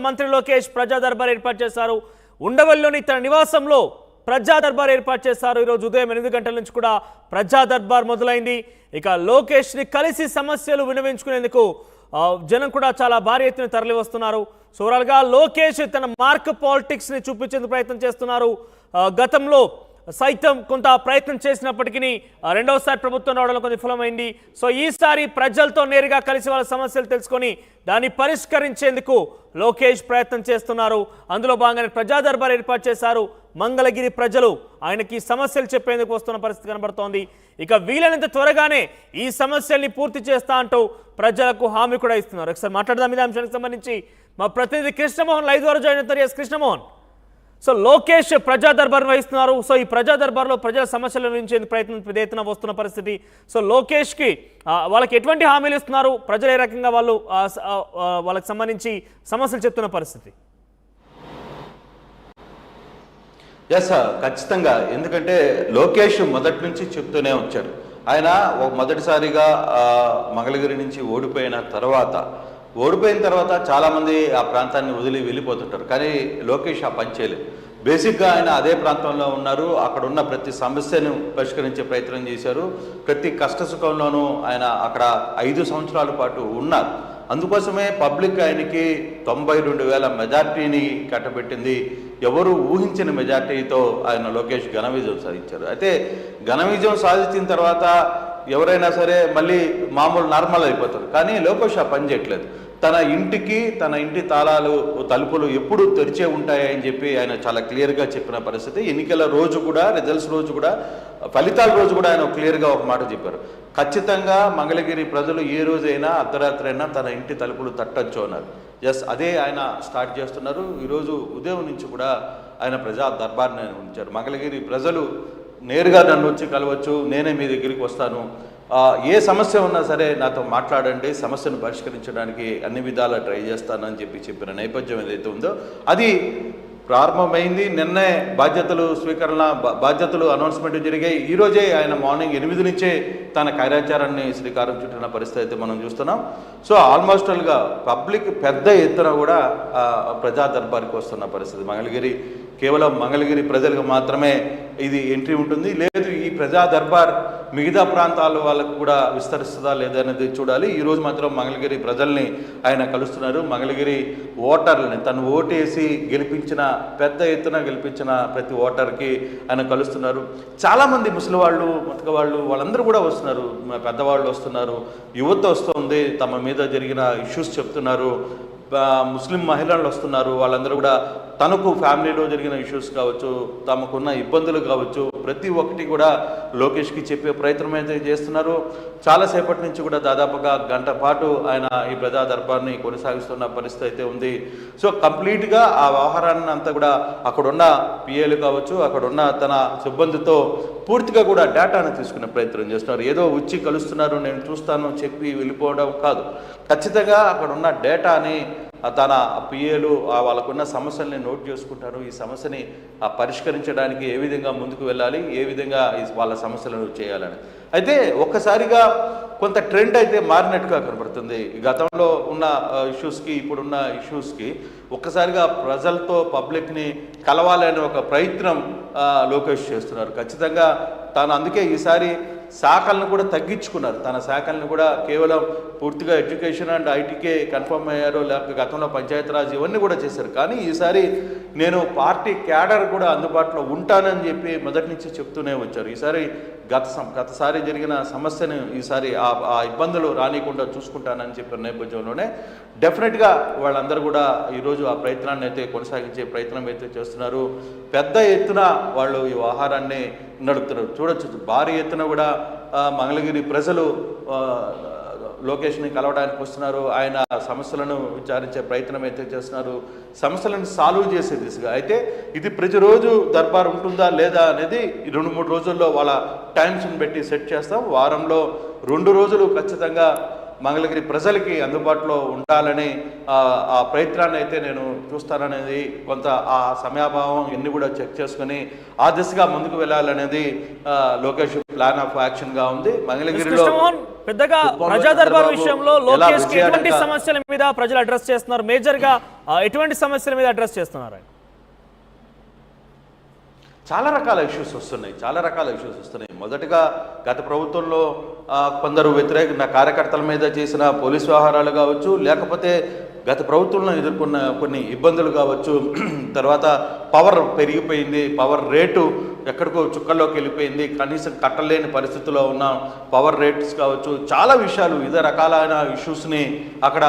మంత్రి లోకేష్ ప్రజా దర్బార్ ఏర్పాటు చేశారు. ఉండవల్లిలోని తన నివాసంలో ప్రజా దర్బార్ ఏర్పాటు చేశారు. ఈరోజు ఉదయం 8 గంటల నుంచి కూడా ప్రజా దర్బార్ మొదలైంది. ఇక లోకేష్ ని కలిసి సమస్యలు వినవించుకునేందుకు జనం కూడా చాలా భారీ ఎత్తున తరలి వస్తున్నారు. సో ఓవరాల్ గా లోకేష్ తన మార్క్ పాలిటిక్స్ ని చూపించేందుకు ప్రయత్నం చేస్తున్నారు. గతంలో సైతం కొంత ప్రయత్నం చేసినప్పటికీ రెండవసారి ప్రభుత్వం రావడంలో కొంత విఫలమైంది. సో ఈసారి ప్రజలతో నేరుగా కలిసి వాళ్ళ సమస్యలు తెలుసుకొని దాన్ని పరిష్కరించేందుకు లోకేష్ ప్రయత్నం చేస్తున్నారు. అందులో భాగంగానే ప్రజా దర్బార్ ఏర్పాటు చేశారు. మంగళగిరి ప్రజలు ఆయనకి సమస్యలు చెప్పేందుకు వస్తున్న పరిస్థితి కనబడుతోంది. ఇక వీలైనంత త్వరగానే ఈ సమస్యల్ని పూర్తి చేస్తా అంటూ ప్రజలకు హామీ కూడా ఇస్తున్నారు. ఒకసారి మాట్లాడదాం ఇదే అంశానికి సంబంధించి. మా ప్రతినిధి కృష్ణమోహన్ లైవ్ ద్వారా జాయిన్ అవుతారు. ఎస్ కృష్ణమోహన్, సో లోకేష్ ప్రజా దర్బార్ వహిస్తున్నారు. సో ఈ ప్రజా దర్బార్లో ప్రజల సమస్యల నుంచి ప్రయత్నం ఎత్తున వస్తున్న పరిస్థితి. సో లోకేష్కి వాళ్ళకి ఎటువంటి హామీలు ఇస్తున్నారు, ప్రజలు ఏ రకంగా వాళ్ళకి సంబంధించి సమస్యలు చెప్తున్న పరిస్థితి? ఎస్ ఖచ్చితంగా, ఎందుకంటే లోకేష్ మొదటి నుంచి చెప్తూనే వచ్చారు. ఆయన మొదటిసారిగా మంగళగిరి నుంచి ఓడిపోయిన తర్వాత చాలామంది ఆ ప్రాంతాన్ని వదిలి వెళ్ళిపోతుంటారు. కానీ లోకేష్ ఆ పని చేయలేదు. బేసిక్గా ఆయన అదే ప్రాంతంలో ఉన్నారు. అక్కడ ఉన్న ప్రతి సమస్యను పరిష్కరించే ప్రయత్నం చేశారు. ప్రతి కష్టసుఖంలోనూ ఆయన అక్కడ 5 సంవత్సరాల పాటు ఉన్నారు. అందుకోసమే పబ్లిక్ ఆయనకి 92,000 మెజార్టీని కట్టబెట్టింది. ఎవరు ఊహించిన మెజార్టీతో ఆయన లోకేష్ ఘన విజయం సాధించారు. అయితే ఘన విజయం సాధించిన తర్వాత ఎవరైనా సరే మళ్ళీ మామూలు నార్మల్ అయిపోతారు. కానీ లోకేష్ ఆ పని చేయట్లేదు. తన ఇంటి తలుపులు ఎప్పుడు తెరిచే ఉంటాయని చెప్పి ఆయన చాలా క్లియర్గా చెప్పిన పరిస్థితి. ఎన్నికల రోజు కూడా, రిజల్ట్స్ రోజు కూడా, ఫలితాల రోజు కూడా ఆయన క్లియర్గా ఒక మాట చెప్పారు. ఖచ్చితంగా మంగళగిరి ప్రజలు ఏ రోజైనా అర్ధరాత్రి అయినా తన ఇంటి తలుపులు తట్టచ్చు అన్నారు. ఎస్, అదే ఆయన స్టార్ట్ చేస్తున్నారు. ఈరోజు ఉదయం నుంచి కూడా ఆయన ప్రజా దర్బార్ని ఉంచారు. మంగళగిరి ప్రజలు నేరుగా నన్ను వచ్చి కలవచ్చు, నేనే మీ దగ్గరికి వస్తాను, ఏ సమస్య ఉన్నా సరే నాతో మాట్లాడండి, సమస్యను పరిష్కరించడానికి అన్ని విధాలా ట్రై చేస్తానని చెప్పిన నేపథ్యం ఏదైతే ఉందో అది ప్రారంభమైంది. నిన్నే బాధ్యతలు అనౌన్స్మెంట్ జరిగాయి. ఈరోజే ఆయన మార్నింగ్ 8 నుంచే తన కార్యాచారాన్ని శ్రీకారం చుట్టిన పరిస్థితి అయితే మనం చూస్తున్నాం. సో ఆల్మోస్టల్గా పబ్లిక్ పెద్ద ఎత్తున కూడా ప్రజా దర్బార్కి వస్తున్న పరిస్థితి. కేవలం మంగళగిరి ప్రజలకు మాత్రమే ఇది ఎంట్రీ ఉంటుంది. లేదు ఈ ప్రజా దర్బార్ మిగతా ప్రాంతాల వాళ్ళకు కూడా విస్తరిస్తుందా లేదనేది చూడాలి. ఈరోజు మాత్రం మంగళగిరి ప్రజల్ని ఆయన కలుస్తున్నారు. మంగళగిరి ఓటర్లని తను ఓటేసి పెద్ద ఎత్తున గెలిపించిన ప్రతి ఓటర్కి ఆయన కలుస్తున్నారు. చాలామంది ముసలి వాళ్ళు, ముతక వాళ్ళందరూ కూడా వస్తున్నారు. పెద్దవాళ్ళు వస్తున్నారు, యువత వస్తుంది, తమ మీద జరిగిన ఇష్యూస్ చెప్తున్నారు. ముస్లిం మహిళలు వస్తున్నారు. వాళ్ళందరూ కూడా తనకు ఫ్యామిలీలో జరిగిన ఇష్యూస్ కావచ్చు, తమకున్న ఇబ్బందులు కావచ్చు, ప్రతి ఒక్కటి కూడా లోకేష్కి చెప్పే ప్రయత్నం అయితే చేస్తున్నారు. చాలాసేపటి నుంచి కూడా దాదాపుగా గంట పాటు ఆయన ఈ ప్రజా దర్బార్ని కొనసాగిస్తున్న పరిస్థితి అయితే ఉంది. సో కంప్లీట్గా ఆ వ్యవహారాన్ని అంతా కూడా అక్కడున్న పిఏలు కావచ్చు, అక్కడున్న తన సిబ్బందితో పూర్తిగా కూడా డేటాను తీసుకునే ప్రయత్నం చేస్తున్నారు. ఏదో వచ్చి కలుస్తున్నారు, నేను చూస్తాను చెప్పి వెళ్ళిపోవడం కాదు. ఖచ్చితంగా అక్కడున్న డేటాని తన పిఏలు వాళ్ళకున్న సమస్యల్ని నోట్ చేసుకుంటారు. ఈ సమస్యని పరిష్కరించడానికి ఏ విధంగా ముందుకు వెళ్ళాలి, ఏ విధంగా వాళ్ళ సమస్యలను చేయాలని. అయితే ఒక్కసారిగా కొంత ట్రెండ్ అయితే మారినట్టుగా కనబడుతుంది. గతంలో ఉన్న ఇష్యూస్కి ఇప్పుడున్న ఇష్యూస్కి ఒక్కసారిగా ప్రజలతో పబ్లిక్ని కలవాలనే ఒక ప్రయత్నం లోకేష్ చేస్తున్నారు. ఖచ్చితంగా తాను అందుకే ఈసారి శాఖలను కూడా తగ్గించుకున్నారు. తన శాఖలను కూడా కేవలం పూర్తిగా ఎడ్యుకేషన్ అండ్ ఐటీకే కన్ఫర్మ్ అయ్యారో, లేకపోతే గతంలో పంచాయతీరాజ్ ఇవన్నీ కూడా చేశారు. కానీ ఈసారి నేను పార్టీ క్యాడర్ కూడా అందుబాటులో ఉంటానని చెప్పి మొదటి నుంచి చెప్తూనే వచ్చారు. ఈసారి గతసారి జరిగిన సమస్యను ఈసారి ఆ ఇబ్బందులు రానికుండా చూసుకుంటానని చెప్పిన నేపథ్యంలోనే డెఫినెట్గా వాళ్ళందరూ కూడా ఈరోజు ఆ ప్రయత్నాన్ని అయితే కొనసాగించే ప్రయత్నం అయితే చేస్తున్నారు. పెద్ద ఎత్తున వాళ్ళు ఈ వ్యవహారాన్ని నడుపుతున్నారు. చూడొచ్చు, భారీ ఎత్తున కూడా మంగళగిరి ప్రజలు లోకేష్ని కలవడానికి వస్తున్నారు. ఆయన సమస్యలను విచారించే ప్రయత్నం అయితే చేస్తున్నారు, సమస్యలను సాల్వ్ చేసే దిశగా. అయితే ఇది ప్రతిరోజు దర్బార్ ఉంటుందా లేదా అనేది 2-3 రోజుల్లో వాళ్ళ టైమ్స్ని పెట్టి సెట్ చేస్తాం. వారంలో 2 రోజులు ఖచ్చితంగా మంగళగిరి ప్రజలకి అందుబాటులో ఉండాలని ఆ ప్రయత్నాన్ని అయితే నేను చూస్తాననేది, కొంత ఆ సమయాభావం ఎన్ని కూడా చెక్ చేసుకుని ఆ దిశగా ముందుకు వెళ్ళాలనేది లోకేష్ ప్లాన్ ఆఫ్ యాక్షన్గా ఉంది. మంగళగిరిలో పెద్దగా కుప్పంలో ప్రజా దర్బార్ చంద్రబాబు విషయంలో ఎలా లోకేష్ కి ఎటువంటి విజయాడంగా సమస్యల మీద ప్రజలు అడ్రస్ చేస్తున్నారు? మేజర్ గా ఎటువంటి సమస్యల మీద అడ్రస్ చేస్తున్నారు ఆయన? చాలా రకాల ఇష్యూస్ వస్తున్నాయి. మొదటగా గత ప్రభుత్వంలో కొందరు వ్యతిరేక కార్యకర్తల మీద చేసిన పోలీసు వ్యవహారాలు కావచ్చు, లేకపోతే గత ప్రభుత్వంలో ఎదుర్కొన్న కొన్ని ఇబ్బందులు కావచ్చు, తర్వాత పవర్ పెరిగిపోయింది, పవర్ రేటు ఎక్కడికో చుక్కల్లోకి వెళ్ళిపోయింది, కనీసం కట్టలేని పరిస్థితిలో ఉన్న పవర్ రేట్స్ కావచ్చు, చాలా విషయాలు వివిధ రకాలైన ఇష్యూస్ని అక్కడ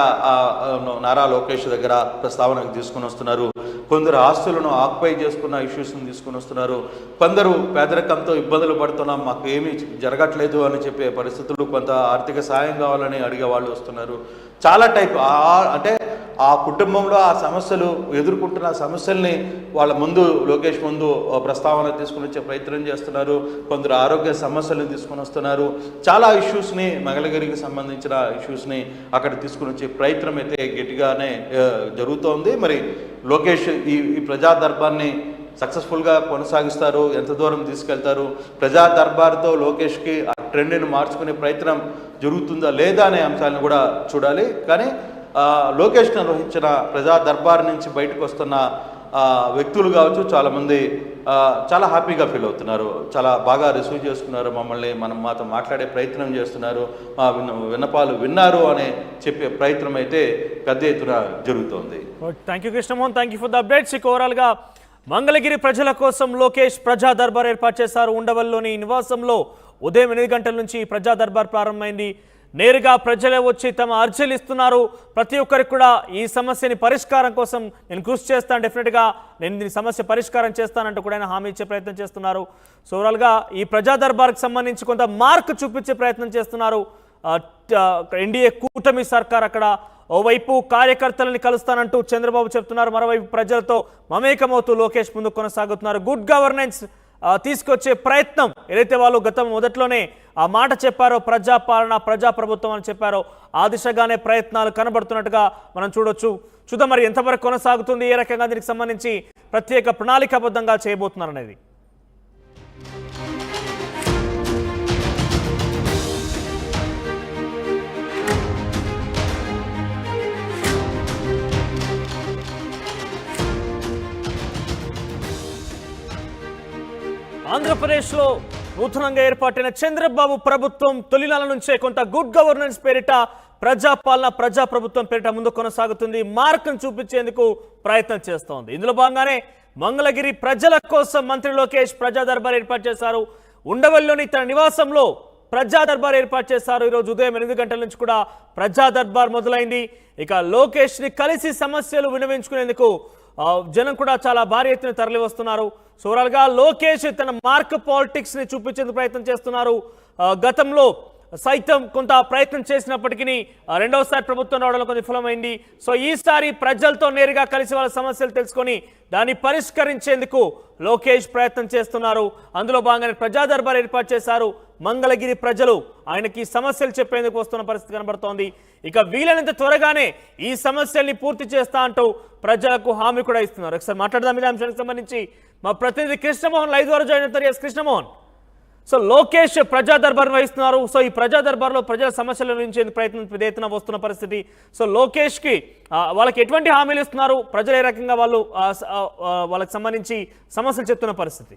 నారా లోకేష్ దగ్గర ప్రస్తావనకు తీసుకుని వస్తున్నారు. కొందరు ఆస్తులను ఆక్యుపై చేసుకున్న ఇష్యూస్ని తీసుకుని వస్తున్నారు. కొందరు పేదరికంతో ఇబ్బందులు పడుతున్నాం, మాకు ఏమీ జరగట్లేదు అని చెప్పే పరిస్థితులు, కొంత ఆర్థిక సాయం కావాలని అడిగే వాళ్ళు వస్తున్నారు. చాలా టైప్ అంటే ఆ కుటుంబంలో ఆ సమస్యలు ఎదుర్కొంటున్న సమస్యల్ని వాళ్ళ ముందు లోకేష్ ముందు ప్రస్తావన తీసుకుని వచ్చే ప్రయత్నం చేస్తున్నారు. కొందరు ఆరోగ్య సమస్యలను తీసుకుని వస్తున్నారు. చాలా ఇష్యూస్ని, మంగళగిరికి సంబంధించిన ఇష్యూస్ని అక్కడ తీసుకుని వచ్చే ప్రయత్నం అయితే గట్టిగానే జరుగుతోంది. మరి లోకేష్ ఈ ప్రజా దర్బార్ని సక్సెస్ఫుల్గా కొనసాగిస్తారు, ఎంత దూరం తీసుకెళ్తారు, ప్రజా దర్బార్తో లోకేష్కి ఆ ట్రెండ్ని మార్చుకునే ప్రయత్నం జరుగుతుందా లేదా అనే అంశాలను కూడా చూడాలి. కానీ లోకేష్ నిర్వహించిన ప్రజా దర్బార్ నుంచి బయటకు వస్తున్న వ్యక్తులు కావచ్చు, చాలామంది చాలా హ్యాపీగా ఫీల్ అవుతున్నారు, చాలా బాగా రిసీవ్ చేసుకున్నారు, మాతో మాట్లాడే ప్రయత్నం చేస్తున్నారు, మా విన్నపాలు విన్నారు అనే చెప్పే ప్రయత్నం అయితే పెద్ద ఎత్తున జరుగుతోంది. Thank you Krishnamohan, thank you for the updates. ఓవరాల్గా మంగళగిరి ప్రజల కోసం లోకేష్ ప్రజా దర్బార్ ఏర్పాటు చేశారు. ఉండవల్లిలోని నివాసంలో ఉదయం 8 గంటల నుంచి ప్రజా దర్బార్ ప్రారంభమైంది. నేరుగా ప్రజలే వచ్చి తమ అర్జీలు ఇస్తున్నారు. ప్రతి ఒక్కరికి కూడా ఈ సమస్యని పరిష్కారం కోసం నేను కృషి చేస్తాను, డెఫినెట్గా నేను దీని సమస్య పరిష్కారం చేస్తానంటూ కూడా ఆయన హామీ ఇచ్చే ప్రయత్నం చేస్తున్నారు. సో ఓవరాల్గా ఈ ప్రజా దర్బార్కి సంబంధించి కొంత మార్క్ చూపించే ప్రయత్నం చేస్తున్నారు ఎన్డీఏ కూటమి సర్కార్. అక్కడ ఓవైపు కార్యకర్తలని కలుస్తానంటూ చంద్రబాబు చెప్తున్నారు, మరోవైపు ప్రజలతో మమేకమవుతూ లోకేష్ ముందుకు కొనసాగుతున్నారు. గుడ్ గవర్నెన్స్ తీసుకొచ్చే ప్రయత్నం ఏదైతే వాళ్ళు గతం మొదట్లోనే ఆ మాట చెప్పారో, ప్రజాపాలన ప్రజాప్రభుత్వం అని చెప్పారో, ఆ దిశగానే ప్రయత్నాలు కనబడుతున్నట్టుగా మనం చూడొచ్చు. చూద్దాం మరి ఎంతవరకు కొనసాగుతుంది, ఏ రకంగా దీనికి సంబంధించి ప్రత్యేక ప్రణాళికాబద్ధంగా చేయబోతున్నారు అనేది. ఆంధ్రప్రదేశ్లో నూతనంగా ఏర్పాటైన చంద్రబాబు ప్రభుత్వం తొలినాల నుంచే కొంత గుడ్ గవర్నెన్స్ పేరిట ప్రజాపాలన ప్రజాప్రభుత్వం పేరిట ముందు కొనసాగుతుంది. మార్కును చూపించేందుకు ప్రయత్నం చేస్తోంది. ఇందులో భాగంగానే మంగళగిరి ప్రజల కోసం మంత్రి లోకేష్ ప్రజా దర్బార్ ఏర్పాటు చేశారు. ఉండవల్లిలోని తన నివాసంలో ప్రజా దర్బార్ ఏర్పాటు చేశారు. ఈరోజు ఉదయం 8 గంటల నుంచి కూడా ప్రజా దర్బార్ మొదలైంది. ఇక లోకేష్ని కలిసి సమస్యలు వినవించుకునేందుకు జనం కూడా చాలా భారీ ఎత్తున తరలి వస్తున్నారు. సో ఓవరాల్గా లోకేష్ తన మార్క్ పాలిటిక్స్ ని చూపించేందుకు ప్రయత్నం చేస్తున్నారు. గతంలో సైతం కొంత ప్రయత్నం చేసినప్పటికీ రెండవసారి ప్రభుత్వం రావడంలో కొంత విఫలమైంది. సో ఈసారి ప్రజలతో నేరుగా కలిసి వాళ్ళ సమస్యలు తెలుసుకొని దాన్ని పరిష్కరించేందుకు లోకేష్ ప్రయత్నం చేస్తున్నారు. అందులో భాగంగానే ప్రజా దర్బార్ ఏర్పాటు చేశారు. మంగళగిరి ప్రజలు ఆయనకి సమస్యలు చెప్పేందుకు వస్తున్న పరిస్థితి కనబడుతోంది. ఇక వీలైనంత త్వరగానే ఈ సమస్యల్ని పూర్తి చేస్తా అంటూ ప్రజలకు హామీ కూడా ఇస్తున్నారు. ఒకసారి మాట్లాడదాం ఇదే అంశానికి సంబంధించి. మా ప్రతినిధి కృష్ణమోహన్ లైవ్ ద్వారా జాయిన్ అవుతారు. ఎస్ కృష్ణమోహన్, సో లోకేష్ ప్రజా దర్బార్ వహిస్తున్నారు. సో ఈ ప్రజా దర్బార్లో ప్రజల సమస్యల నుంచి ప్రయత్నం పెద్ద ఎత్తున వస్తున్న పరిస్థితి. సో లోకేష్కి వాళ్ళకి ఎటువంటి హామీలు ఇస్తున్నారు, ప్రజలు ఏ రకంగా వాళ్ళకి సంబంధించి సమస్యలు చెప్తున్న పరిస్థితి?